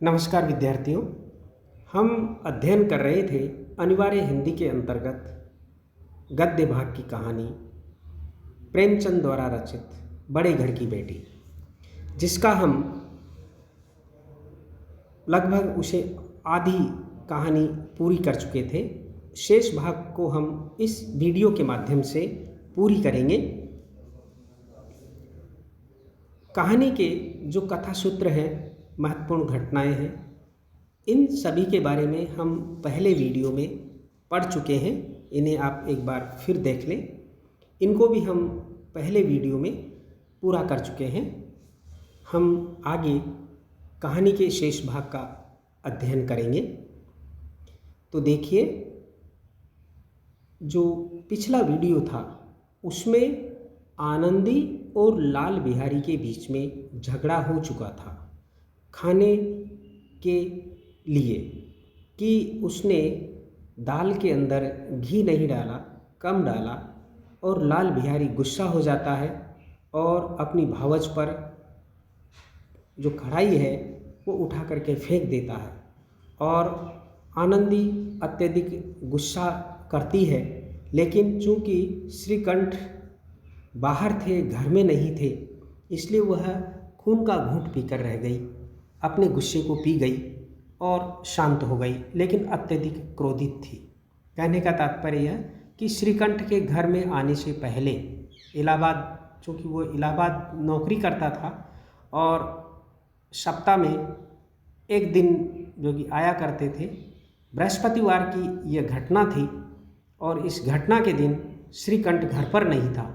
नमस्कार विद्यार्थियों। हम अध्ययन कर रहे थे अनिवार्य हिंदी के अंतर्गत गद्य भाग की कहानी प्रेमचंद द्वारा रचित बड़े घर की बेटी, जिसका हम लगभग उसे आधी कहानी पूरी कर चुके थे। शेष भाग को हम इस वीडियो के माध्यम से पूरी करेंगे। कहानी के जो कथा सूत्र हैं, महत्वपूर्ण घटनाएं हैं, इन सभी के बारे में हम पहले वीडियो में पढ़ चुके हैं। इन्हें आप एक बार फिर देख लें। इनको भी हम पहले वीडियो में पूरा कर चुके हैं। हम आगे कहानी के शेष भाग का अध्ययन करेंगे। तो देखिए, जो पिछला वीडियो था उसमें आनंदी और लाल बिहारी के बीच में झगड़ा हो चुका था खाने के लिए, कि उसने दाल के अंदर घी नहीं डाला, कम डाला, और लाल बिहारी गुस्सा हो जाता है और अपनी भावज पर जो कढ़ाई है वो उठा करके फेंक देता है। और आनंदी अत्यधिक गुस्सा करती है, लेकिन चूंकि श्रीकंठ बाहर थे, घर में नहीं थे, इसलिए वह खून का घूंट पीकर रह गई, अपने गुस्से को पी गई और शांत हो गई, लेकिन अत्यधिक क्रोधित थी। कहने का तात्पर्य यह कि श्रीकंठ के घर में आने से पहले इलाहाबाद, चूँकि वो इलाहाबाद नौकरी करता था और सप्ताह में एक दिन जो कि आया करते थे, बृहस्पतिवार की यह घटना थी। और इस घटना के दिन श्रीकंठ घर पर नहीं था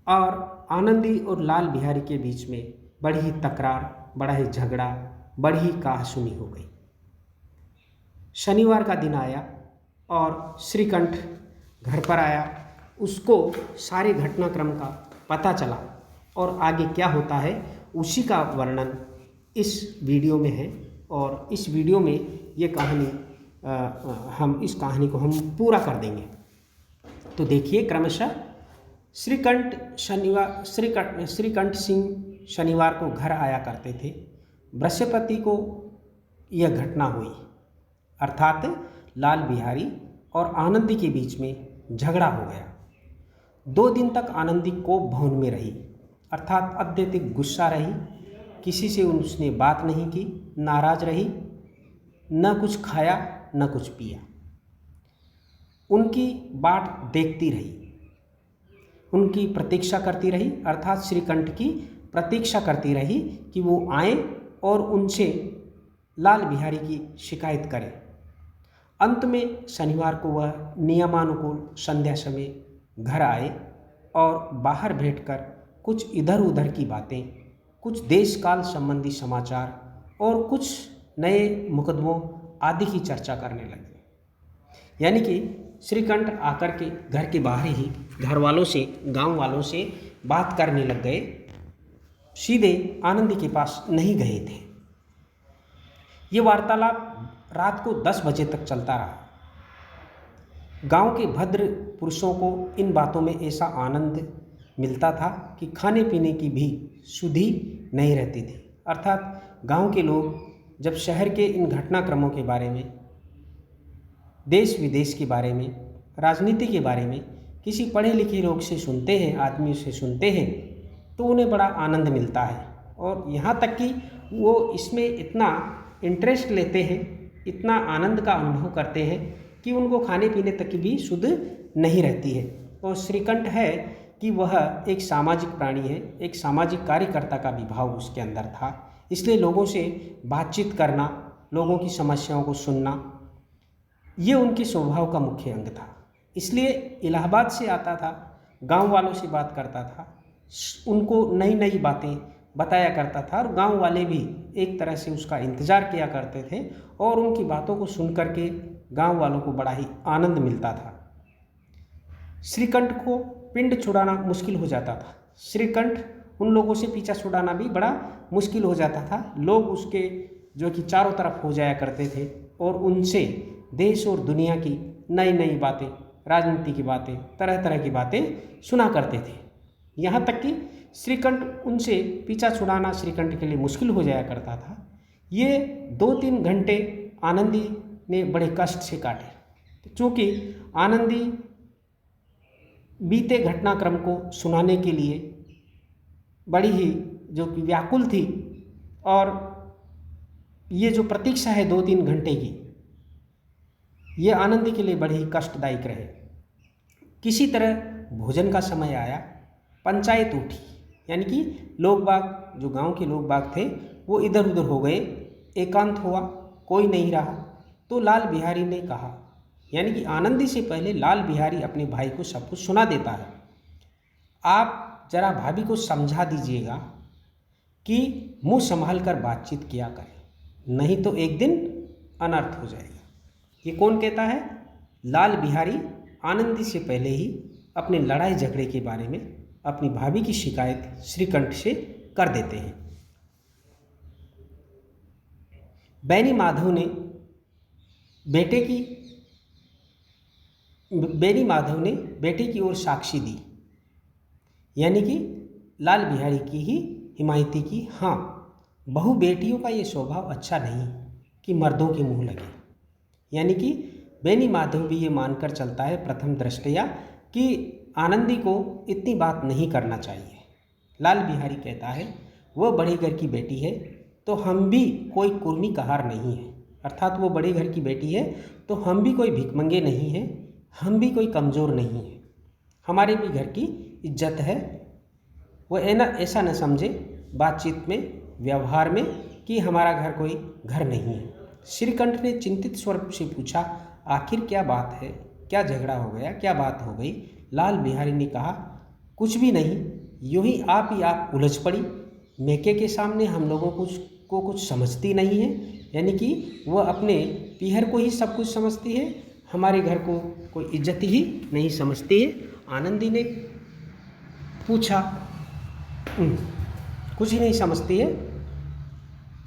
और आनंदी और लाल बिहारी के बीच में बड़ी ही तकरार, बड़ा ही झगड़ा, बड़ी ही कहासुनी हो गई। शनिवार का दिन आया और श्रीकंठ घर पर आया। उसको सारे घटनाक्रम का पता चला और आगे क्या होता है उसी का वर्णन इस वीडियो में है। और इस वीडियो में ये कहानी हम इस कहानी को हम पूरा कर देंगे। तो देखिए, क्रमशः श्रीकंठ सिंह शनिवार को घर आया करते थे। बृहस्पति को यह घटना हुई, अर्थात लाल बिहारी और आनंदी के बीच में झगड़ा हो गया। 2 दिन तक आनंदी कोप भवन में रही, अर्थात अत्यधिक गुस्सा रही, किसी से उसने बात नहीं की, नाराज रही, न कुछ खाया न कुछ पिया, उनकी बाट देखती रही, उनकी प्रतीक्षा करती रही, अर्थात श्रीकंठ की प्रतीक्षा करती रही कि वो आए और उनसे लाल बिहारी की शिकायत करें। अंत में शनिवार को वह नियमानुकूल संध्या समय घर आए और बाहर बैठकर कुछ इधर उधर की बातें, कुछ देश काल संबंधी समाचार और कुछ नए मुकदमों आदि की चर्चा करने लगे। यानी कि श्रीकंठ आकर के घर के बाहर ही घर वालों से, गांव वालों से बात करने लग गए, सीधे आनंदी के पास नहीं गए थे। ये वार्तालाप रात को 10 बजे तक चलता रहा। गांव के भद्र पुरुषों को इन बातों में ऐसा आनंद मिलता था कि खाने पीने की भी सुधि नहीं रहती थी। अर्थात गांव के लोग जब शहर के इन घटनाक्रमों के बारे में, देश विदेश के बारे में, राजनीति के बारे में किसी पढ़े लिखे लोग से सुनते हैं, आदमी से सुनते हैं, तो उन्हें बड़ा आनंद मिलता है। और यहाँ तक कि वो इसमें इतना इंटरेस्ट लेते हैं, इतना आनंद का अनुभव करते हैं कि उनको खाने पीने तक की भी सुध नहीं रहती है। और श्रीकंठ है कि वह एक सामाजिक प्राणी है, एक सामाजिक कार्यकर्ता का भी भाव उसके अंदर था, इसलिए लोगों से बातचीत करना, लोगों की समस्याओं को सुनना, ये उनके स्वभाव का मुख्य अंग था। इसलिए इलाहाबाद से आता था, गांव वालों से बात करता था, उनको नई नई बातें बताया करता था और गांव वाले भी एक तरह से उसका इंतज़ार किया करते थे और उनकी बातों को सुन करके गांव वालों को बड़ा ही आनंद मिलता था। श्रीकंठ को पिंड छुड़ाना मुश्किल हो जाता था। श्रीकंठ उन लोगों से पीछा छुड़ाना भी बड़ा मुश्किल हो जाता था। लोग उसके जो कि चारों तरफ हो जाया करते थे और उनसे देश और दुनिया की नई नई बातें, राजनीति की बातें, तरह तरह की बातें सुना करते थे। यहाँ तक कि श्रीकंठ उनसे पीछा छुड़ाना श्रीकंठ के लिए मुश्किल हो जाया करता था। ये 2-3 घंटे आनंदी ने बड़े कष्ट से काटे। चूँकि आनंदी बीते घटनाक्रम को सुनाने के लिए बड़ी ही जो कि व्याकुल थी, और ये जो प्रतीक्षा है 2-3 घंटे की, ये आनंदी के लिए बड़ी ही कष्टदायक रहे। किसी तरह भोजन का समय आया, पंचायत उठी, यानी कि लोग बाग, जो गांव के लोग बाग थे वो इधर उधर हो गए, एकांत हुआ, कोई नहीं रहा। तो लाल बिहारी ने कहा, यानी कि आनंदी से पहले लाल बिहारी अपने भाई को सब कुछ सुना देता है, आप जरा भाभी को समझा दीजिएगा कि मुंह संभाल कर बातचीत किया करें, नहीं तो एक दिन अनर्थ हो जाएगा। ये कौन कहता है? लाल बिहारी आनंदी से पहले ही अपने लड़ाई झगड़े के बारे में अपनी भाभी की शिकायत श्रीकंठ से कर देते हैं। बैनी माधव ने बेटे की ओर साक्षी दी, यानी कि लाल बिहारी की ही हिमायती की। हाँ, बहु बेटियों का ये स्वभाव अच्छा नहीं कि मर्दों के मुंह लगे, यानी कि बैनी माधव भी ये मानकर चलता है प्रथम दृष्टया कि आनंदी को इतनी बात नहीं करना चाहिए। लाल बिहारी कहता है, वह बड़े घर की बेटी है तो हम भी कोई कुर्मी कहार नहीं है, अर्थात वो बड़े घर की बेटी है तो हम भी कोई भिखमंगे नहीं हैं, हम भी कोई कमज़ोर नहीं हैं, हमारे भी घर की इज्जत है। वो ऐसा न समझे बातचीत में, व्यवहार में, कि हमारा घर कोई घर नहीं है। श्रीकंठ ने चिंतित स्वर से पूछा, आखिर क्या बात है, क्या झगड़ा हो गया, क्या बात हो गई? लाल बिहारी ने कहा, कुछ भी नहीं, यूं ही आप उलझ पड़ी। मेके के सामने हम लोगों को कुछ समझती नहीं है, यानी कि वह अपने पीहर को ही सब कुछ समझती है, हमारे घर को कोई इज्जत ही नहीं समझती है। आनंदी ने पूछा, कुछ ही नहीं समझती है।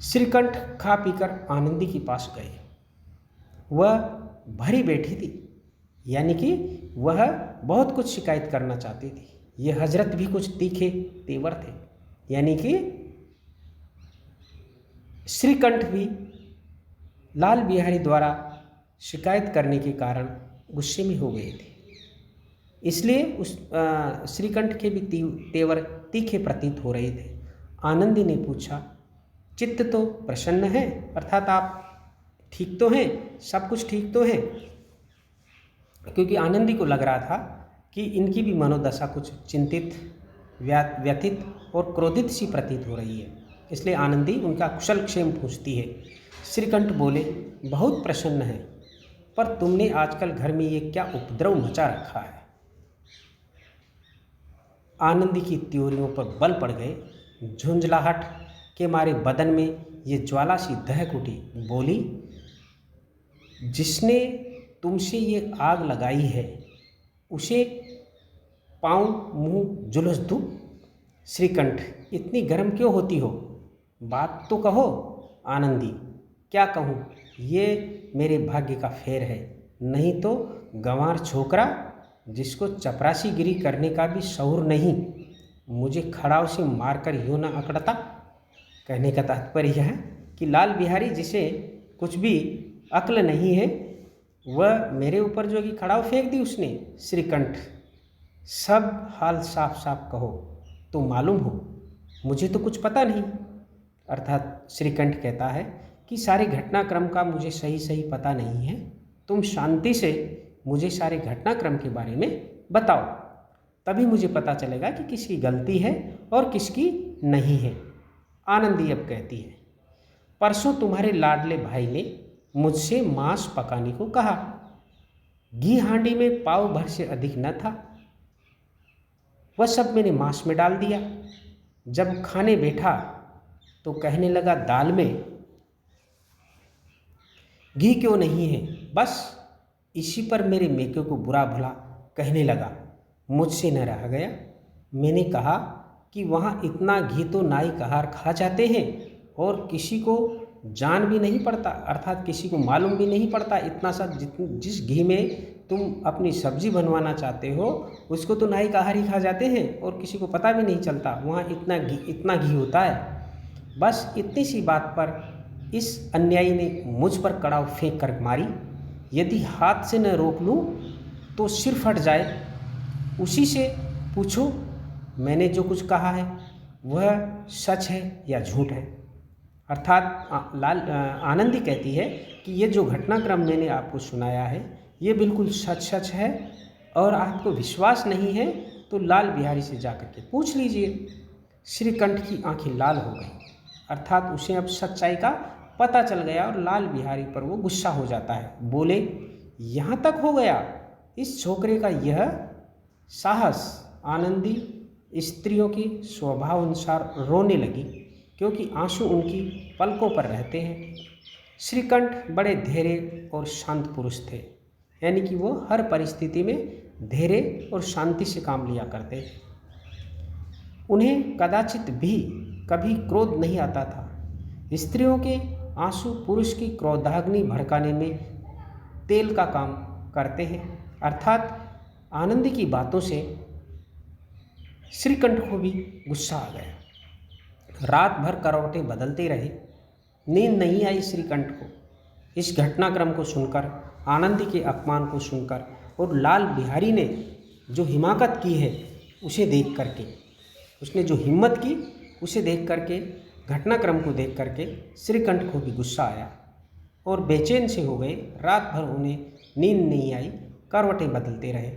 श्रीकंठ खा पीकर आनंदी के पास गए। वह भरी बैठी थी, यानी कि वह बहुत कुछ शिकायत करना चाहती थी। ये हजरत भी कुछ तीखे तेवर थे, यानी कि श्रीकंठ भी लाल बिहारी द्वारा शिकायत करने के कारण गुस्से में हो गए थे, इसलिए उस श्रीकंठ के भी तेवर तीखे प्रतीत हो रहे थे। आनंदी ने पूछा, चित्त तो प्रसन्न है, अर्थात आप ठीक तो हैं, सब कुछ ठीक तो है? क्योंकि आनंदी को लग रहा था कि इनकी भी मनोदशा कुछ चिंतित, व्यथित और क्रोधित सी प्रतीत हो रही है, इसलिए आनंदी उनका कुशल क्षेम पूछती है। श्रीकंठ बोले, बहुत प्रसन्न है, पर तुमने आजकल घर में ये क्या उपद्रव मचा रखा है? आनंदी की त्योरियों पर बल पड़ गए। झुंझलाहट के मारे बदन में ये ज्वाला सी दहक उठी। बोली, जिसने तुमसे ये आग लगाई है उसे पाँव मुँह जुलूस दूँ? श्रीकंठ, इतनी गर्म क्यों होती हो? बात तो कहो। आनंदी, क्या कहूँ, ये मेरे भाग्य का फेर है, नहीं तो गंवार छोकरा जिसको चपरासीगिरी करने का भी शऊर नहीं, मुझे खड़ाव से मारकर यूँ न अकड़ता। कहने का तात्पर्य है कि लाल बिहारी जिसे कुछ भी अक्ल नहीं है, वह मेरे ऊपर जो कि खड़ाव फेंक दी उसने। श्रीकंठ, सब हाल साफ साफ कहो, तो मालूम हो, मुझे तो कुछ पता नहीं। अर्थात श्रीकंठ कहता है कि सारे घटनाक्रम का मुझे सही पता नहीं है, तुम शांति से मुझे सारे घटनाक्रम के बारे में बताओ, तभी मुझे पता चलेगा कि किसकी गलती है और किसकी नहीं है। आनंदी अब कहती है, परसों तुम्हारे लाडले भाई ने मुझसे मांस पकाने को कहा, घी हांडी में पाव भर से अधिक न था, वह सब मैंने मांस में डाल दिया। जब खाने बैठा तो कहने लगा, दाल में घी क्यों नहीं है? बस इसी पर मेरे मेके को बुरा भला कहने लगा। मुझसे न रहा गया। मैंने कहा कि वहाँ इतना घी तो नाई कहार खा जाते हैं और किसी को जान भी नहीं पड़ता, अर्थात किसी को मालूम भी नहीं पड़ता। इतना सा जिस घी में तुम अपनी सब्जी बनवाना चाहते हो उसको तो नाई कहार ही खा जाते हैं और किसी को पता भी नहीं चलता, वहाँ इतना घी होता है। बस इतनी सी बात पर इस अन्यायी ने मुझ पर कड़ाव फेंक कर मारी। यदि हाथ से न रोक लूँ तो सिर फट जाए। उसी से पूछो मैंने जो कुछ कहा है वह सच है या झूठ है। अर्थात आनंदी कहती है कि ये जो घटनाक्रम मैंने आपको सुनाया है ये बिल्कुल सच है, और आपको विश्वास नहीं है तो लाल बिहारी से जाकर के पूछ लीजिए। श्रीकंठ की आंखें लाल हो गई, अर्थात उसे अब सच्चाई का पता चल गया और लाल बिहारी पर वो गुस्सा हो जाता है। बोले, यहाँ तक हो गया? इस छोकरे का यह साहस। आनंदी स्त्रियों के स्वभाव अनुसार रोने लगी, क्योंकि आंसू उनकी पलकों पर रहते हैं। श्रीकंठ बड़े धैर्य और शांत पुरुष थे, यानी कि वो हर परिस्थिति में धैर्य और शांति से काम लिया करते थे। उन्हें कदाचित भी कभी क्रोध नहीं आता था। स्त्रियों के आंसू पुरुष की क्रोधाग्नि भड़काने में तेल का काम करते हैं। अर्थात आनंदी की बातों से श्रीकंठ को भी गुस्सा आ गया। रात भर करवटें बदलते रहे, नींद नहीं आई श्रीकंठ को। इस घटनाक्रम को सुनकर, आनंदी के अपमान को सुनकर और लाल बिहारी ने जो हिमाकत की है उसे देख करके, उसने जो हिम्मत की उसे देख करके, घटनाक्रम को देख करके श्रीकंठ को भी गुस्सा आया और बेचैन से हो गए। रात भर उन्हें नींद नहीं आई, करवटें बदलते रहे।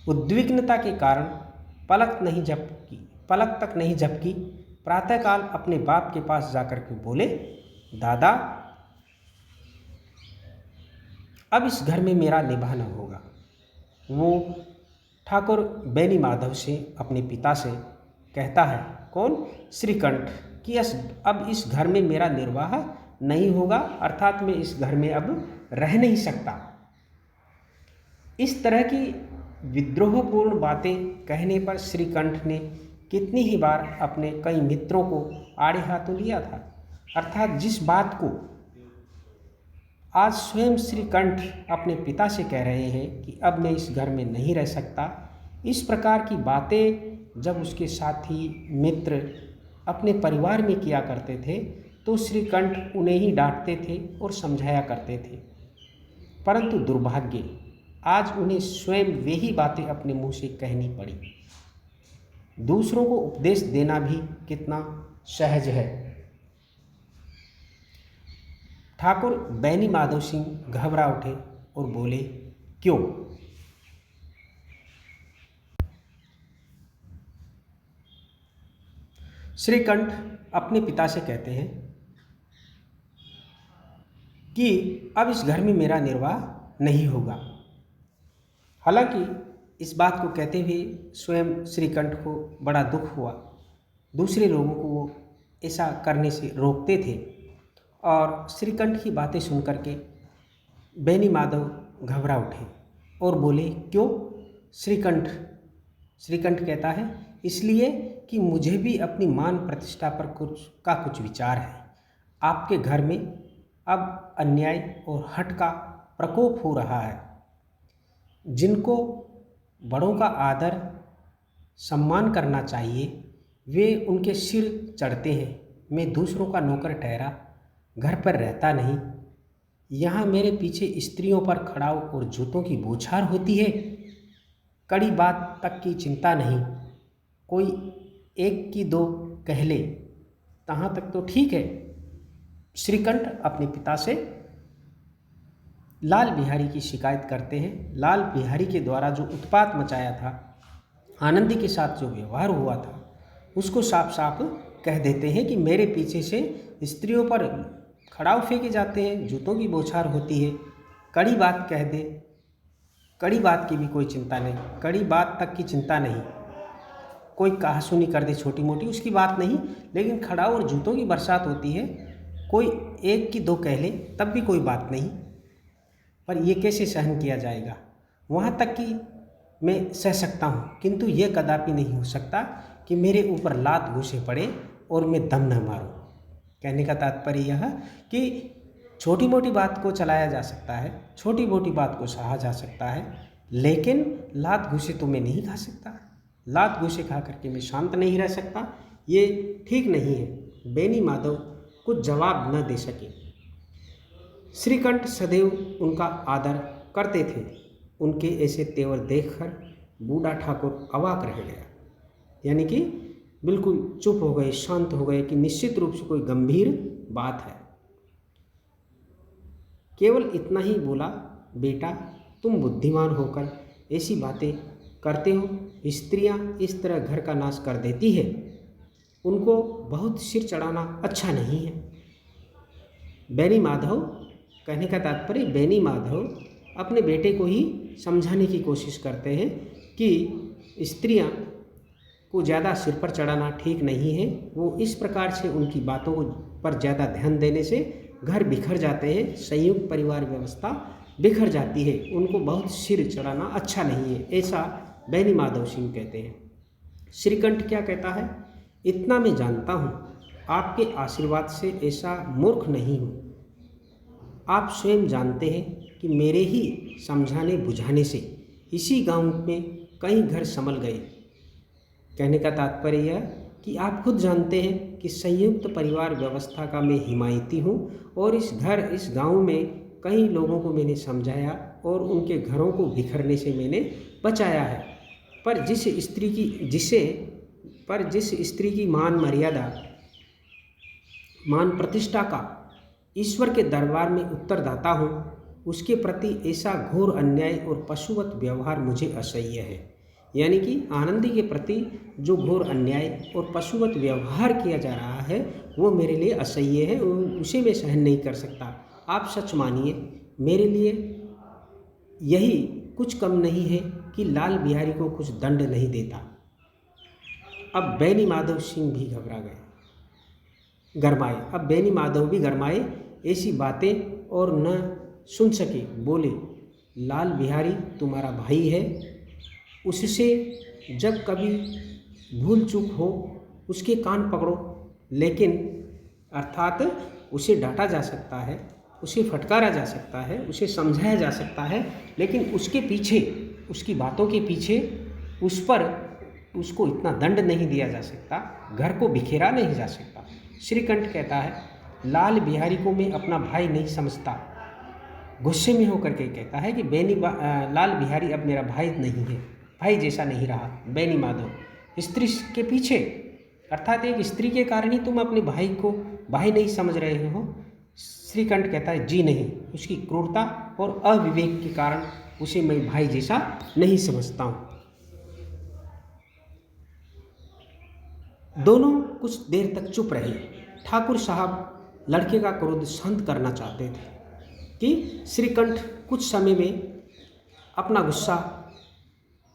उद्विग्नता के कारण पलक तक नहीं झपकी। प्रातःकाल अपने बाप के पास जाकर के बोले, दादा अब इस घर में मेरा निभाना होगा। वो ठाकुर बेनी माधव से, अपने पिता से कहता है, कौन? श्रीकंठ, कि अब इस घर में मेरा निर्वाह नहीं होगा, अर्थात मैं इस घर में अब रह नहीं सकता। इस तरह की विद्रोहपूर्ण बातें कहने पर श्रीकंठ ने कितनी ही बार अपने कई मित्रों को आड़े हाथों लिया था। अर्थात जिस बात को आज स्वयं श्रीकंठ अपने पिता से कह रहे हैं कि अब मैं इस घर में नहीं रह सकता, इस प्रकार की बातें जब उसके साथी मित्र अपने परिवार में किया करते थे तो श्रीकंठ उन्हें ही डांटते थे और समझाया करते थे। परंतु दुर्भाग्य, आज उन्हें स्वयं वही बातें अपने मुंह से कहनी पड़ी। दूसरों को उपदेश देना भी कितना सहज है। ठाकुर बेनी माधव सिंह घबरा उठे और बोले, क्यों? श्रीकंठ अपने पिता से कहते हैं कि अब इस घर में मेरा निर्वाह नहीं होगा। हालांकि इस बात को कहते हुए स्वयं श्रीकंठ को बड़ा दुख हुआ। दूसरे लोगों को वो ऐसा करने से रोकते थे और श्रीकंठ की बातें सुन करके बेनी माधव घबरा उठे और बोले, क्यों? श्रीकंठ कहता है, इसलिए कि मुझे भी अपनी मान प्रतिष्ठा पर कुछ विचार है। आपके घर में अब अन्याय और हठ का प्रकोप हो रहा है। जिनको बड़ों का आदर सम्मान करना चाहिए वे उनके सिर चढ़ते हैं। मैं दूसरों का नौकर ठहरा, घर पर रहता नहीं। यहाँ मेरे पीछे स्त्रियों पर खड़ाऊ और जूतों की बौछार होती है। कड़ी बात तक की चिंता नहीं, कोई एक की दो कह ले, तहाँ तक तो ठीक है। श्रीकंठ अपने पिता से लाल बिहारी की शिकायत करते हैं। लाल बिहारी के द्वारा जो उत्पात मचाया था, आनंदी के साथ जो व्यवहार हुआ था, उसको साफ साफ कह देते हैं कि मेरे पीछे से स्त्रियों पर खड़ाऊ फेंके जाते हैं, जूतों की बौछार होती है। कड़ी बात कह दे, कड़ी बात की भी कोई चिंता नहीं, कड़ी बात तक की चिंता नहीं। कोई कहासुनी कर दे छोटी मोटी, उसकी बात नहीं, लेकिन खड़ाऊ और जूतों की बरसात होती है, कोई एक की दो कह ले तब भी कोई बात नहीं। पर ये कैसे सहन किया जाएगा? वहाँ तक कि मैं सह सकता हूँ, किंतु ये कदापि नहीं हो सकता कि मेरे ऊपर लात घूसे पड़े और मैं दम न मारूँ। कहने का तात्पर्य यह कि छोटी मोटी बात को चलाया जा सकता है, छोटी मोटी बात को सहा जा सकता है, लेकिन लात घूसे तो मैं नहीं खा सकता। लात घूसे खा करके मैं शांत नहीं रह सकता, ये ठीक नहीं है। बेनी माधव कुछ जवाब न दे सके। श्रीकंठ सदैव उनका आदर करते थे। उनके ऐसे तेवर देखकर बूढ़ा ठाकुर अवाक रह गया, यानी कि बिल्कुल चुप हो गए, शांत हो गए कि निश्चित रूप से कोई गंभीर बात है। केवल इतना ही बोला, बेटा तुम बुद्धिमान होकर ऐसी बातें करते हो। स्त्रियां इस तरह घर का नाश कर देती है, उनको बहुत सिर चढ़ाना अच्छा नहीं है। बेनी माधव, कहने का तात्पर्य बेनी माधव अपने बेटे को ही समझाने की कोशिश करते हैं कि स्त्रियां को ज़्यादा सिर पर चढ़ाना ठीक नहीं है। वो इस प्रकार से उनकी बातों पर ज़्यादा ध्यान देने से घर बिखर जाते हैं, संयुक्त परिवार व्यवस्था बिखर जाती है। उनको बहुत सिर चढ़ाना अच्छा नहीं है, ऐसा बेनी माधव सिंह कहते हैं। श्रीकंठ क्या कहता है, इतना मैं जानता हूँ, आपके आशीर्वाद से ऐसा मूर्ख नहीं हूँ। आप स्वयं जानते हैं कि मेरे ही समझाने बुझाने से इसी गांव में कई घर संभल गए। कहने का तात्पर्य यह कि आप खुद जानते हैं कि संयुक्त परिवार व्यवस्था का मैं हिमायती हूँ और इस गांव में कई लोगों को मैंने समझाया और उनके घरों को बिखरने से मैंने बचाया है। पर जिस स्त्री की मान मर्यादा, मान प्रतिष्ठा का ईश्वर के दरबार में उत्तरदाता हूँ, उसके प्रति ऐसा घोर अन्याय और पशुवत व्यवहार मुझे असह्य है। यानी कि आनंदी के प्रति जो घोर अन्याय और पशुवत व्यवहार किया जा रहा है वो मेरे लिए असह्य है, उसे मैं सहन नहीं कर सकता। आप सच मानिए, मेरे लिए यही कुछ कम नहीं है कि लाल बिहारी को कुछ दंड नहीं देता। अब बेनी माधव सिंह भी घबरा गए, गरमाए। अब बेनी माधव भी गरमाए, ऐसी बातें और न सुन सके, बोले, लाल बिहारी तुम्हारा भाई है, उससे जब कभी भूल चूक हो उसके कान पकड़ो, लेकिन अर्थात उसे डांटा जा सकता है, उसे फटकारा जा सकता है, उसे समझाया जा सकता है, लेकिन उसके पीछे, उसकी बातों के पीछे उसको इतना दंड नहीं दिया जा सकता, घर को बिखेरा नहीं जा सकता। श्रीकंठ कहता है, लाल बिहारी को मैं अपना भाई नहीं समझता। गुस्से में होकर के कहता है कि लाल बिहारी अब मेरा भाई नहीं है, भाई जैसा नहीं रहा। बेनी माधव, स्त्री के पीछे, अर्थात एक स्त्री के कारण ही तुम अपने भाई को भाई नहीं समझ रहे हो। श्रीकंठ कहता है, जी नहीं, उसकी क्रूरता और अविवेक के कारण उसे मैं भाई जैसा नहीं समझता हूँ। दोनों कुछ देर तक चुप रहे। ठाकुर साहब लड़के का क्रोध शांत करना चाहते थे कि श्रीकंठ कुछ समय में अपना गुस्सा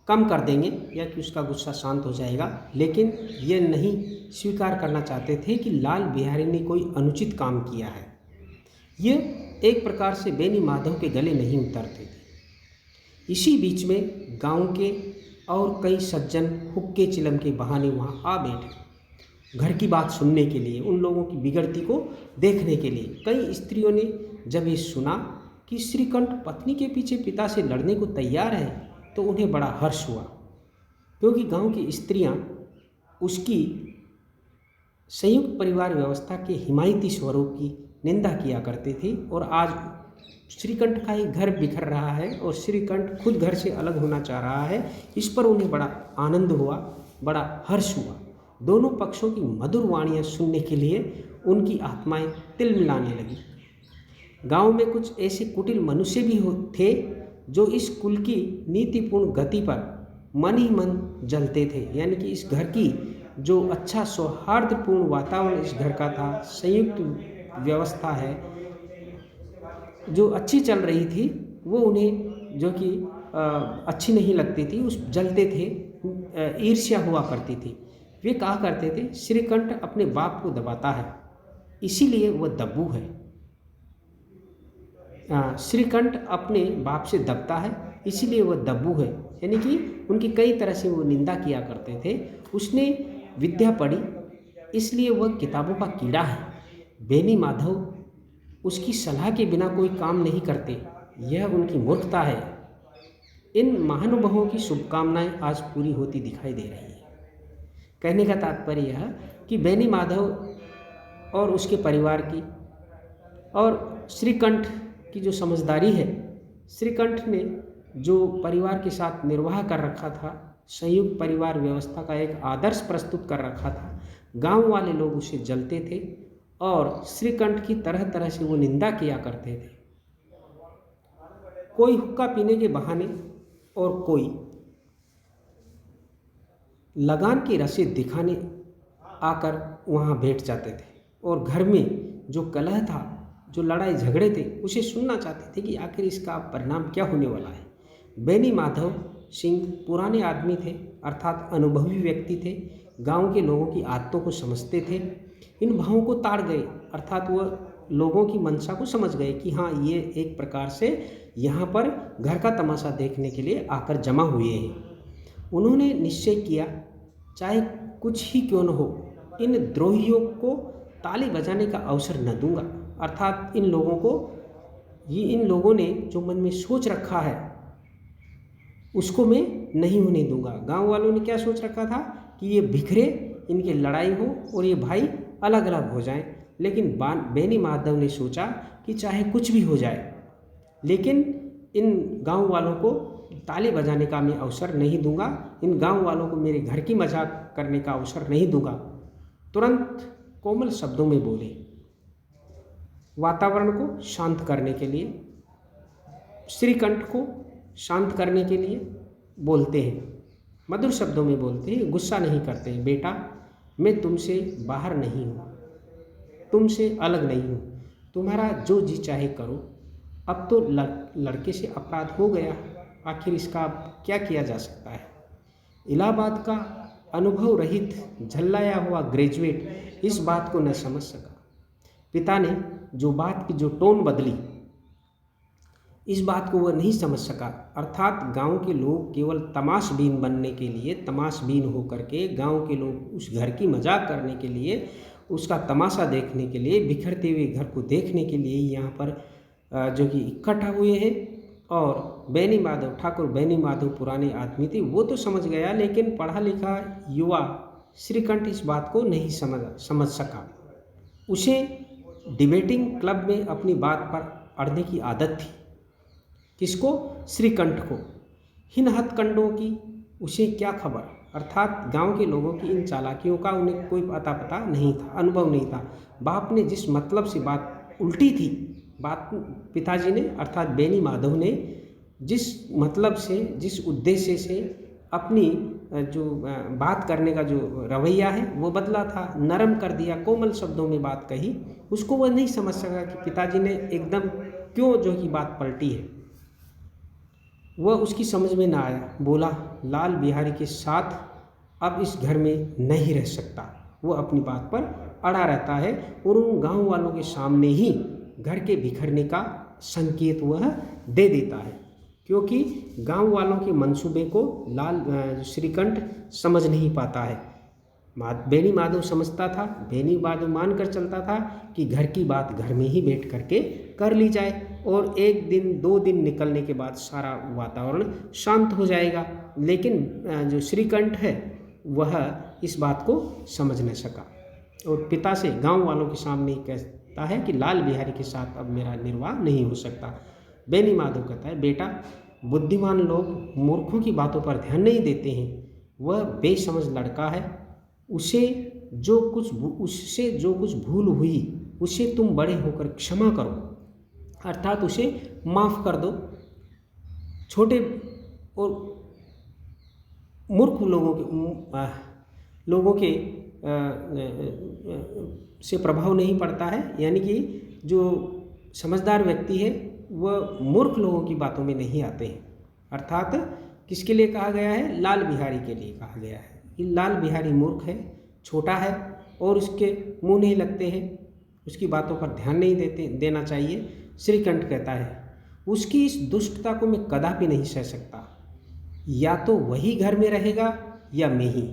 कम कर देंगे या कि उसका गुस्सा शांत हो जाएगा, लेकिन ये नहीं स्वीकार करना चाहते थे कि लाल बिहारी ने कोई अनुचित काम किया है। ये एक प्रकार से बेनी माधव के गले नहीं उतरते थे। इसी बीच में गांव के और कई सज्जन हुक्के चिलम के बहाने वहाँ आ बैठे, घर की बात सुनने के लिए, उन लोगों की बिगड़ती को देखने के लिए। कई स्त्रियों ने जब ये सुना कि श्रीकंठ पत्नी के पीछे पिता से लड़ने को तैयार है तो उन्हें बड़ा हर्ष हुआ, क्योंकि गांव की स्त्रियां उसकी संयुक्त परिवार व्यवस्था के हिमायती स्वरूप की निंदा किया करती थी। और आज श्रीकंठ का ही घर बिखर रहा है और श्रीकंठ खुद घर से अलग होना चाह रहा है, इस पर उन्हें बड़ा आनंद हुआ, बड़ा हर्ष हुआ। दोनों पक्षों की मधुर वाणियाँ सुनने के लिए उनकी आत्माएं तिलमिलाने लगी। गांव में कुछ ऐसे कुटिल मनुष्य भी थे जो इस कुल की नीतिपूर्ण गति पर मन ही मन जलते थे। यानी कि इस घर की जो अच्छा सौहार्दपूर्ण वातावरण इस घर का था, संयुक्त व्यवस्था है जो अच्छी चल रही थी, वो उन्हें जो कि अच्छी नहीं लगती थी, उस जलते थे, ईर्ष्या हुआ करती थी। वे कहा करते थे, श्रीकंठ अपने बाप को दबाता है इसीलिए वह दब्बू है। श्रीकंठ अपने बाप से दबता है इसीलिए वह दब्बू है, यानी कि उनकी कई तरह से वो निंदा किया करते थे। उसने विद्या पढ़ी इसलिए वह किताबों का कीड़ा है। बेनी माधव उसकी सलाह के बिना कोई काम नहीं करते, यह उनकी मूर्खता है। इन महानुभावों की शुभकामनाएं आज पूरी होती दिखाई दे रही है। कहने का तात्पर्य यह कि बेनी माधव और उसके परिवार की। और श्रीकंठ की जो समझदारी है, श्रीकंठ ने जो परिवार के साथ निर्वाह कर रखा था, संयुक्त परिवार व्यवस्था का एक आदर्श प्रस्तुत कर रखा था, गांव वाले लोग उसे जलते थे और श्रीकंठ की तरह तरह से वो निंदा किया करते थे। कोई हुक्का पीने के बहाने और कोई लगान की रसीद दिखाने आकर वहाँ बैठ जाते थे और घर में जो कलह था, जो लड़ाई झगड़े थे, उसे सुनना चाहते थे कि आखिर इसका परिणाम क्या होने वाला है। बेनी माधव सिंह पुराने आदमी थे, अर्थात अनुभवी व्यक्ति थे, गांव के लोगों की आदतों को समझते थे, इन भावों को ताड़ गए, अर्थात वह लोगों की मंशा को समझ गए कि हाँ, ये एक प्रकार से यहाँ पर घर का तमाशा देखने के लिए आकर जमा हुए हैं। उन्होंने निश्चय किया, चाहे कुछ ही क्यों न हो, इन द्रोहियों को ताली बजाने का अवसर न दूंगा, अर्थात इन लोगों ने जो मन में सोच रखा है उसको मैं नहीं होने दूंगा। गांव वालों ने क्या सोच रखा था कि ये बिखरे, इनकी लड़ाई हो और ये भाई अलग अलग हो जाएं, लेकिन बेनी माधव ने सोचा कि चाहे कुछ भी हो जाए, लेकिन इन गांव वालों को ताली बजाने का मैं अवसर नहीं दूंगा, इन गांव वालों को मेरे घर की मजाक करने का अवसर नहीं दूंगा। तुरंत कोमल शब्दों में बोले, वातावरण को शांत करने के लिए, श्रीकंठ को शांत करने के लिए बोलते हैं, मधुर शब्दों में बोलते हैं, गुस्सा नहीं करते हैं। बेटा, मैं तुमसे बाहर नहीं हूँ, तुमसे अलग नहीं हूँ, तुम्हारा जो जी चाहे करो। अब तो लड़के से अपराध हो गया, आखिर इसका क्या किया जा सकता है। इलाहाबाद का अनुभव रहित झल्लाया हुआ ग्रेजुएट इस बात को न समझ सका। पिता ने जो बात की जो टोन बदली, इस बात को वह नहीं समझ सका, अर्थात गांव के लोग केवल तमाशबीन बनने के लिए, तमाशबीन होकर के गांव के लोग उस घर की मजाक करने के लिए, उसका तमाशा देखने के लिए, बिखरते हुए घर को देखने के लिए यहाँ पर जो कि इकट्ठा हुए हैं। और बेनी माधव, ठाकुर बेनी माधव पुराने आदमी थे, वो तो समझ गया, लेकिन पढ़ा लिखा युवा श्रीकंठ इस बात को नहीं समझ सका। उसे डिबेटिंग क्लब में अपनी बात पर अड़ने की आदत थी। किसको? श्रीकंठ को। इन हथकंडों की उसे क्या खबर, अर्थात गांव के लोगों की इन चालाकियों का उन्हें कोई पता नहीं था, अनुभव नहीं था। बाप ने जिस मतलब से बात उल्टी थी, बात पिताजी ने अर्थात बेनी माधव ने जिस मतलब से, जिस उद्देश्य से अपनी जो बात करने का जो रवैया है वो बदला था, नरम कर दिया, कोमल शब्दों में बात कही, उसको वह नहीं समझ सका कि पिताजी ने एकदम क्यों जो की बात पलटी है। वह उसकी समझ में ना आया। बोला, लाल बिहारी के साथ अब इस घर में नहीं रह सकता। वो अपनी बात पर अड़ा रहता है और उन गांव वालों के सामने ही घर के बिखरने का संकेत वह दे देता है, क्योंकि गांव वालों के मंसूबे को श्रीकंठ समझ नहीं पाता है। बेनी माधव समझता था, बेनी माधव मान कर चलता था कि घर की बात घर में ही बैठ करके कर ली जाए और 1 दिन 2 दिन निकलने के बाद सारा वातावरण शांत हो जाएगा। लेकिन जो श्रीकंठ है वह इस बात को समझ न सका और पिता से गांव वालों के सामने कहता है कि लाल बिहारी के साथ अब मेरा निर्वाह नहीं हो सकता। बेनी माधव कहता है, बेटा, बुद्धिमान लोग मूर्खों की बातों पर ध्यान नहीं देते हैं। वह बेसमझ लड़का है, उससे जो कुछ भूल हुई उसे तुम बड़े होकर क्षमा करो, अर्थात उसे माफ़ कर दो। छोटे और मूर्ख लोगों के से प्रभाव नहीं पड़ता है, यानी कि जो समझदार व्यक्ति है वह मूर्ख लोगों की बातों में नहीं आते हैं। अर्थात किसके लिए कहा गया है? लाल बिहारी के लिए कहा गया है कि लाल बिहारी मूर्ख है, छोटा है और उसके मुंह नहीं लगते हैं, उसकी बातों पर ध्यान नहीं देना चाहिए। श्रीकंठ कहता है, उसकी इस दुष्टता को मैं कदापि नहीं सह सकता, या तो वही घर में रहेगा या मैं ही।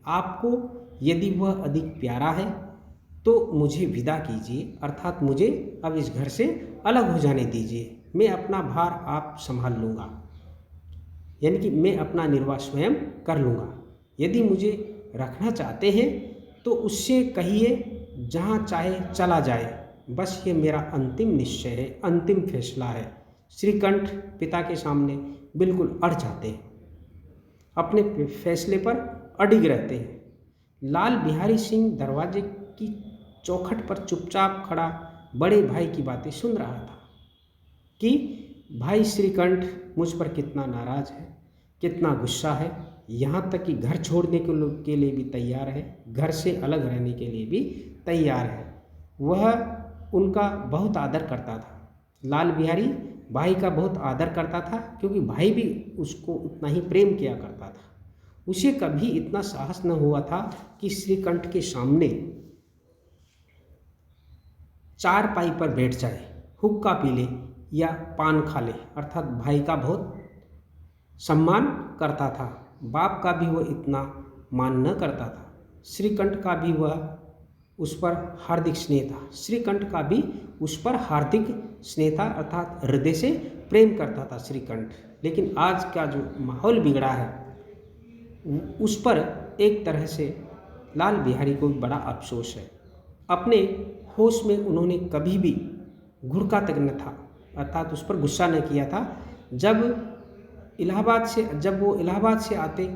आपको यदि वह अधिक प्यारा है तो मुझे विदा कीजिए, अर्थात मुझे अब इस घर से अलग हो जाने दीजिए। मैं अपना भार आप संभाल लूँगा, यानी कि मैं अपना निर्वाह स्वयं कर लूँगा। यदि मुझे रखना चाहते हैं तो उससे कहिए जहाँ चाहे चला जाए, बस ये मेरा अंतिम निश्चय है, अंतिम फैसला है। श्रीकंठ पिता के सामने बिल्कुल अड़ जाते हैं, अपने फैसले पर अडिग रहते हैं। लाल बिहारी सिंह दरवाजे की चौखट पर चुपचाप खड़ा बड़े भाई की बातें सुन रहा था कि भाई श्रीकंठ मुझ पर कितना नाराज़ है, कितना गुस्सा है, यहाँ तक कि घर छोड़ने के लिए भी तैयार है, घर से अलग रहने के लिए भी तैयार है। वह उनका बहुत आदर करता था। लाल बिहारी भाई का बहुत आदर करता था, क्योंकि भाई भी उसको उतना ही प्रेम किया करता था। उसे कभी इतना साहस न हुआ था कि श्रीकंठ के सामने चारपाई पर बैठ जाए, हुक्का पी ले या पान खा ले। अर्थात भाई का बहुत सम्मान करता था। बाप का भी वह इतना मान न करता था। श्रीकंठ का भी वह उस पर हार्दिक स्नेह था। श्रीकंठ का भी उस पर हार्दिक स्नेह था, अर्थात हृदय से प्रेम करता था श्रीकंठ। लेकिन आज का जो माहौल बिगड़ा है, उस पर एक तरह से लाल बिहारी को बड़ा अफसोस है। अपने होश में उन्होंने कभी भी घुड़का तक न था, अर्थात उस पर गुस्सा न किया था। जब वो इलाहाबाद से आते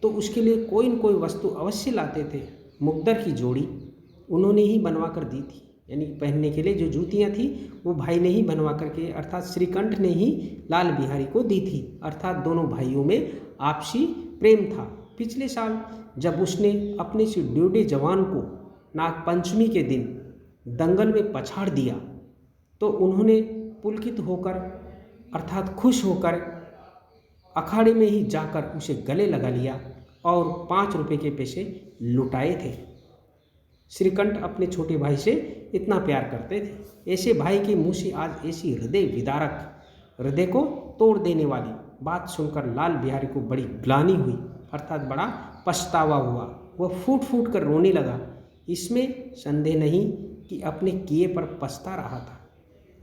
तो उसके लिए कोई न कोई वस्तु अवश्य लाते थे। मुकद्दर की जोड़ी उन्होंने ही बनवा कर दी थी, यानी पहनने के लिए जो जूतियाँ थी वो भाई ने ही बनवा करके, अर्थात श्रीकंठ ने ही लाल बिहारी को दी थी। अर्थात दोनों भाइयों में आपसी प्रेम था। पिछले साल जब उसने अपने से ड्यूडे जवान को नागपंचमी के दिन दंगल में पछाड़ दिया, तो उन्होंने पुलकित होकर, अर्थात खुश होकर अखाड़े में ही जाकर उसे गले लगा लिया और 5 रुपए के पैसे लुटाए थे। श्रीकंठ अपने छोटे भाई से इतना प्यार करते थे। ऐसे भाई के मुंह से आज ऐसी हृदय विदारक, हृदय को तोड़ देने वाली बात सुनकर लाल बिहारी को बड़ी ग्लानि हुई, अर्थात बड़ा पछतावा हुआ। वह फूट फूट कर रोने लगा। इसमें संदेह नहीं कि अपने किए पर पछता रहा था।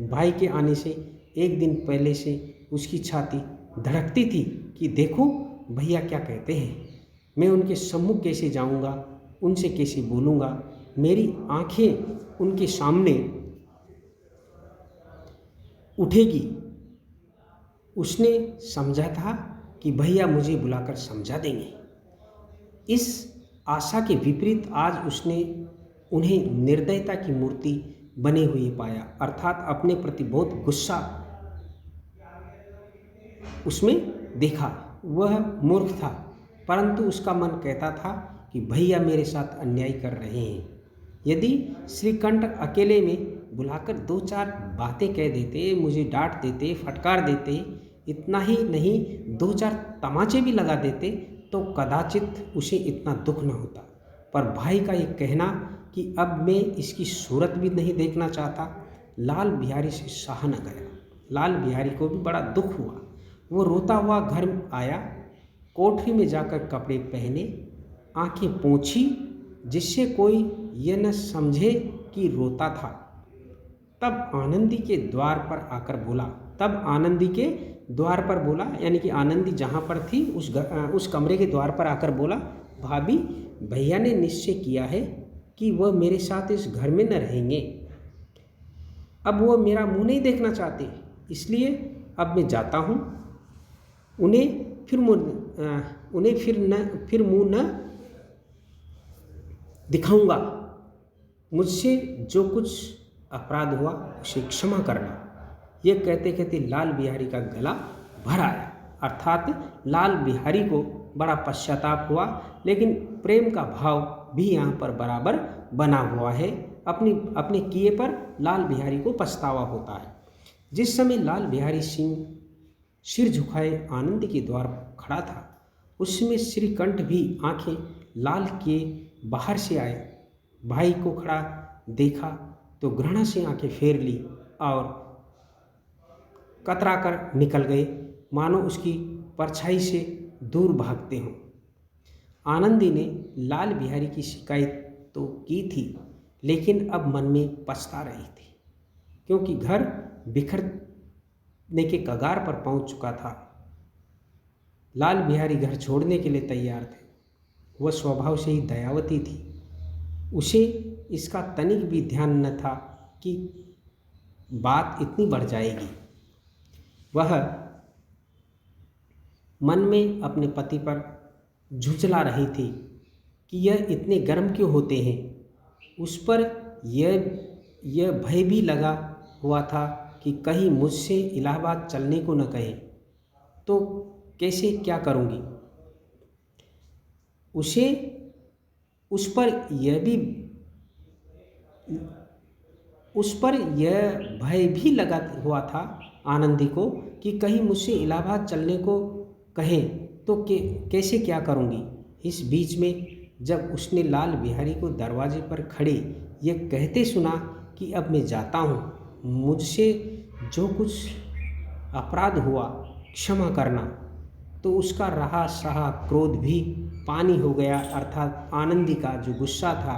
भाई के आने से एक दिन पहले से उसकी छाती धड़कती थी कि देखो भैया क्या कहते हैं, मैं उनके सम्मुख कैसे जाऊंगा, उनसे कैसे बोलूँगा, मेरी आंखें उनके सामने उठेगी। उसने समझा था कि भैया मुझे बुलाकर समझा देंगे। इस आशा के विपरीत आज उसने उन्हें निर्दयता की मूर्ति बने हुए पाया, अर्थात अपने प्रति बहुत गुस्सा उसमें देखा। वह मूर्ख था, परंतु उसका मन कहता था कि भैया मेरे साथ अन्याय कर रहे हैं। यदि श्रीकंठ अकेले में बुलाकर 2-4 बातें कह देते, मुझे डांट देते, फटकार देते, इतना ही नहीं 2-4 तमाचे भी लगा देते, तो कदाचित उसे इतना दुख न होता। पर भाई का ये कहना कि अब मैं इसकी सूरत भी नहीं देखना चाहता, लाल बिहारी से सहा न गया। लाल बिहारी को भी बड़ा दुख हुआ। वो रोता हुआ घर आया, कोठरी में जाकर कपड़े पहने, आंखें पोंछी, जिससे कोई ये न समझे कि रोता था। तब आनंदी के द्वार पर बोला, यानी कि आनंदी जहाँ पर थी उस कमरे के द्वार पर आकर बोला, भाभी भैया ने निश्चय किया है कि वह मेरे साथ इस घर में न रहेंगे। अब वह मेरा मुंह नहीं देखना चाहते, इसलिए अब मैं जाता हूँ। उन्हें फिर मुंह न दिखाऊंगा। मुझसे जो कुछ अपराध हुआ उसे क्षमा करना। यह कहते कहते लाल बिहारी का गला भर आया, अर्थात लाल बिहारी को बड़ा पश्चाताप हुआ, लेकिन प्रेम का भाव भी यहाँ पर बराबर बना हुआ है। अपने किए पर लाल बिहारी को पछतावा होता है। जिस समय लाल बिहारी सिंह सिर झुकाए आनंद के द्वार खड़ा था, उस समय श्रीकंठ भी आंखें लाल किए बाहर से आए। भाई को खड़ा देखा तो घृणा से आंखें फेर ली और कतराकर निकल गए, मानो उसकी परछाई से दूर भागते हों। आनंदी ने लाल बिहारी की शिकायत तो की थी, लेकिन अब मन में पछता रही थी, क्योंकि घर बिखरने के कगार पर पहुंच चुका था। लाल बिहारी घर छोड़ने के लिए तैयार थे। वह स्वभाव से ही दयावती थी। उसे इसका तनिक भी ध्यान न था कि बात इतनी बढ़ जाएगी। वह मन में अपने पति पर झुंझला रही थी कि यह इतने गर्म क्यों होते हैं। उस पर यह भय भी लगा हुआ था कि कहीं मुझसे इलाहाबाद चलने को न कहे तो कैसे क्या करूँगी। उस पर यह भय भी लगा हुआ था आनंदी को कि कहीं मुझसे इलाहाबाद चलने को कहें तो कैसे क्या करूँगी। इस बीच में जब उसने लाल बिहारी को दरवाजे पर खड़े ये कहते सुना कि अब मैं जाता हूँ, मुझसे जो कुछ अपराध हुआ क्षमा करना, तो उसका रहा सहा क्रोध भी पानी हो गया। अर्थात आनंदी का जो गुस्सा था,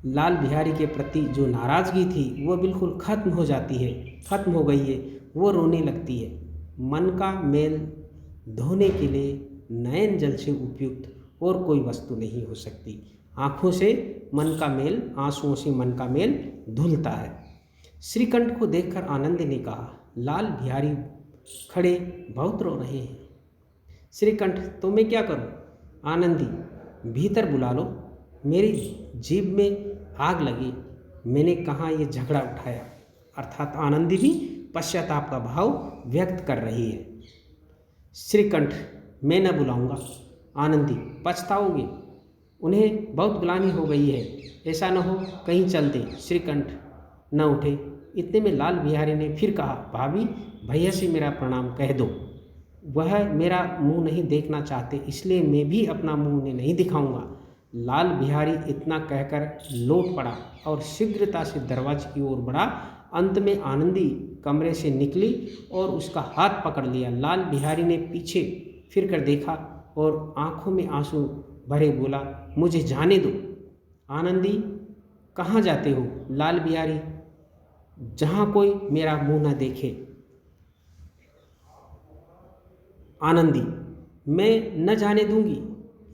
लाल बिहारी के प्रति जो नाराज़गी थी, वो बिल्कुल ख़त्म हो जाती है, ख़त्म हो गई है। वो रोने लगती है। मन का मैल धोने के लिए नयन जल से उपयुक्त और कोई वस्तु नहीं हो सकती। आँखों से मन का मैल, आंसुओं से मन का मैल धुलता है। श्रीकंठ को देखकर आनंद ने कहा, लाल बिहारी खड़े बहुत रो रहे हैं। श्रीकंठ, तो मैं क्या करूं? आनंदी, भीतर बुला लो, मेरी जीभ में आग लगी, मैंने कहाँ ये झगड़ा उठाया। अर्थात आनंदी भी पश्चाताप का भाव व्यक्त कर रही है। श्रीकंठ, मैं न बुलाऊंगा। आनंदी, पछताओगे, उन्हें बहुत ग्लानि हो गई है, ऐसा न हो कहीं चल दे। श्रीकंठ न उठे। इतने में लाल बिहारी ने फिर कहा, भाभी, भैया से मेरा प्रणाम कह दो, वह मेरा मुंह नहीं देखना चाहते, इसलिए मैं भी अपना मुंह उन्हें नहीं दिखाऊंगा। लाल बिहारी इतना कहकर लौट पड़ा और शीघ्रता से दरवाजे की ओर बढ़ा। अंत में आनंदी कमरे से निकली और उसका हाथ पकड़ लिया। लाल बिहारी ने पीछे फिर कर देखा और आंखों में आंसू भरे बोला, मुझे जाने दो। आनंदी, कहाँ जाते हो? लाल बिहारी, जहाँ कोई मेरा मुंह न देखे। आनंदी, मैं न जाने दूंगी।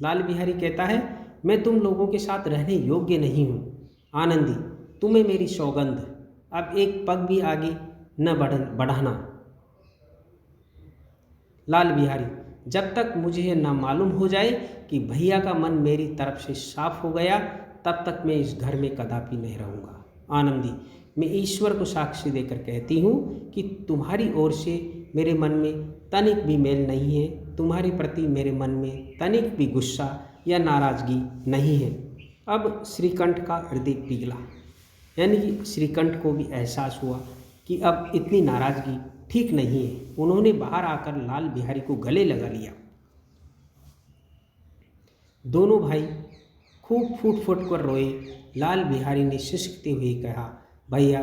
लाल बिहारी कहता है, मैं तुम लोगों के साथ रहने योग्य नहीं हूँ। आनंदी, तुम्हें मेरी सौगंध, अब एक पग भी आगे न बढ़ाना। लाल बिहारी, जब तक मुझे यह ना मालूम हो जाए कि भैया का मन मेरी तरफ से साफ हो गया, तब तक मैं इस घर में कदापि नहीं रहूँगा। आनंदी, मैं ईश्वर को साक्षी देकर कहती हूँ कि तुम्हारी ओर से मेरे मन में तनिक भी मेल नहीं है, तुम्हारे प्रति मेरे मन में तनिक भी गुस्सा या नाराज़गी नहीं है। अब श्रीकंठ का हृदय पिघला, यानी कि श्रीकंठ को भी एहसास हुआ कि अब इतनी नाराज़गी ठीक नहीं है। उन्होंने बाहर आकर लाल बिहारी को गले लगा लिया। दोनों भाई खूब फूट फूट कर रोए। लाल बिहारी ने सिसकते हुए कहा, भैया,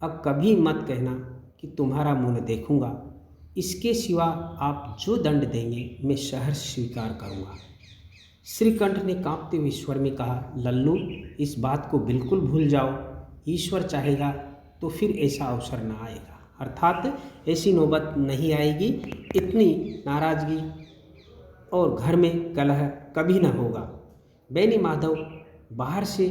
अब कभी मत कहना कि तुम्हारा मुंह न देखूंगा। इसके सिवा आप जो दंड देंगे मैं सहर्ष स्वीकार करूंगा। श्रीकंठ ने कांपते हुए स्वर में कहा, लल्लू, इस बात को बिल्कुल भूल जाओ। ईश्वर चाहेगा तो फिर ऐसा अवसर न आएगा, अर्थात ऐसी नौबत नहीं आएगी, इतनी नाराज़गी और घर में कलह कभी न होगा। बेनी माधव बाहर से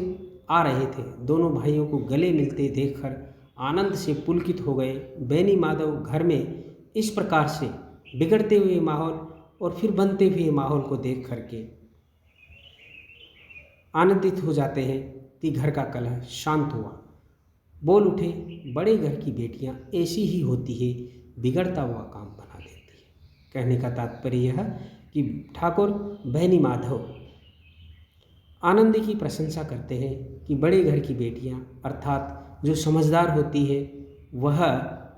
आ रहे थे। दोनों भाइयों को गले मिलते देखकर आनंद से पुलकित हो गए। बेनी माधव घर में इस प्रकार से बिगड़ते हुए माहौल और फिर बनते हुए माहौल को देख करके आनंदित हो जाते हैं कि घर का कलह शांत हुआ। बोल उठे, बड़े घर की बेटियां ऐसी ही होती है, बिगड़ता हुआ काम बना देती है। कहने का तात्पर्य यह कि ठाकुर बेनी माधव आनंद की प्रशंसा करते हैं कि बड़े घर की बेटियां, अर्थात जो समझदार होती है, वह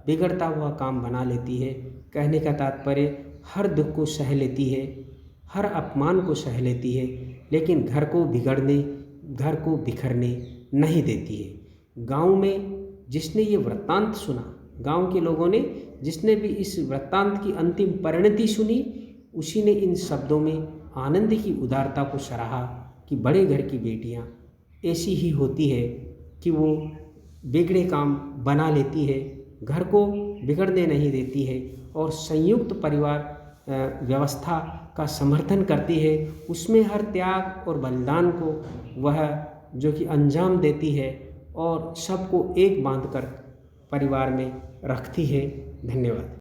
बिगड़ता हुआ काम बना लेती है। कहने का तात्पर्य हर दुख को सह लेती है, हर अपमान को सह लेती है, लेकिन घर को बिगड़ने, घर को बिखरने नहीं देती है। गांव में जिसने ये वृत्तांत सुना, गांव के लोगों ने जिसने भी इस वृत्तांत की अंतिम परिणति सुनी, उसी ने इन शब्दों में आनंद की उदारता को सराहा कि बड़े घर की बेटियां ऐसी ही होती है कि वो बिगड़े काम बना लेती है, घर को बिगड़ने नहीं देती है और संयुक्त परिवार व्यवस्था का समर्थन करती है। उसमें हर त्याग और बलिदान को वह जो कि अंजाम देती है और सबको एक बांधकर परिवार में रखती है। धन्यवाद।